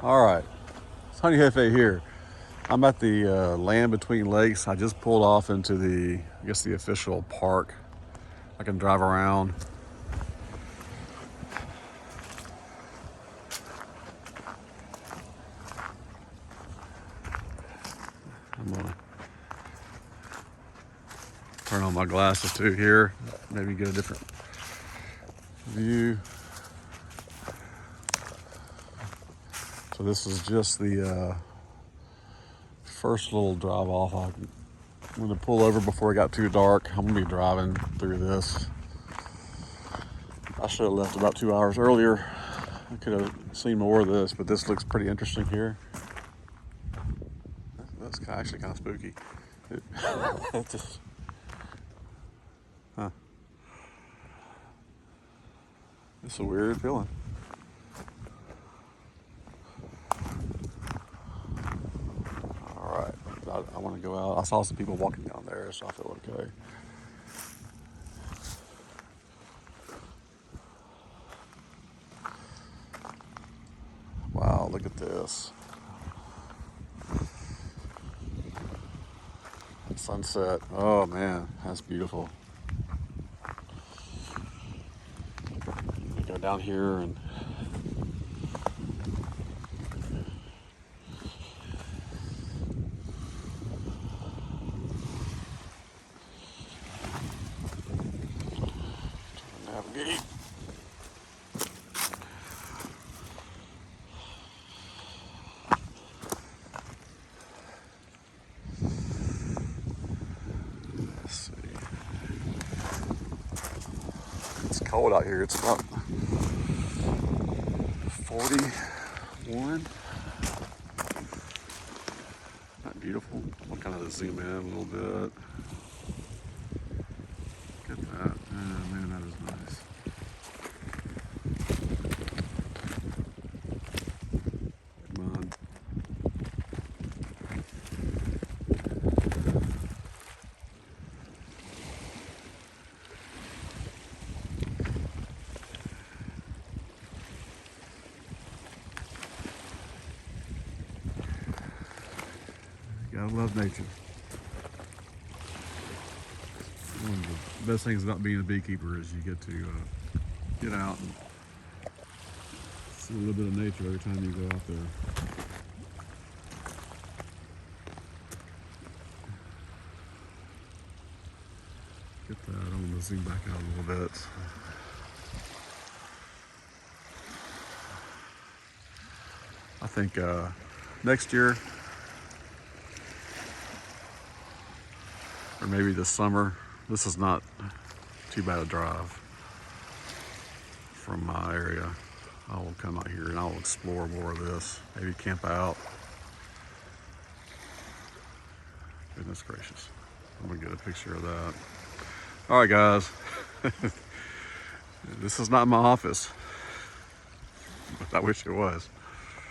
All right, it's Honey Jefe here. I'm at the land between lakes. I just pulled off into the, I guess, the official park. I can drive around. I'm gonna turn on my glasses too here, maybe get a different view. So this is just the first little drive off. I'm gonna pull over before it got too dark. I'm gonna be driving through this. I should have left about 2 hours earlier. I could have seen more of this, but this looks pretty interesting here. That's actually kind of spooky. It's just, huh. It's a weird feeling. All right, I want to go out. I saw some people walking down there, so I feel okay. Wow, look at this. Sunset. Oh man, that's beautiful. Go down here and navigate. Let's see. It's cold out here. It's about 41. Not beautiful. I'll kind of zoom in a little bit. Look at that. Oh, man, that is nice. Come on. Gotta love nature. One of the best things about being a beekeeper is you get to get out and see a little bit of nature every time you go out there. Get that. I'm going to zoom back out a little bit. I think next year, or maybe this summer, this is not too bad a drive from my area. I will come out here and I'll explore more of this, maybe camp out. Goodness gracious. I'm gonna get a picture of that. All right, guys. This is not my office, but I wish it was.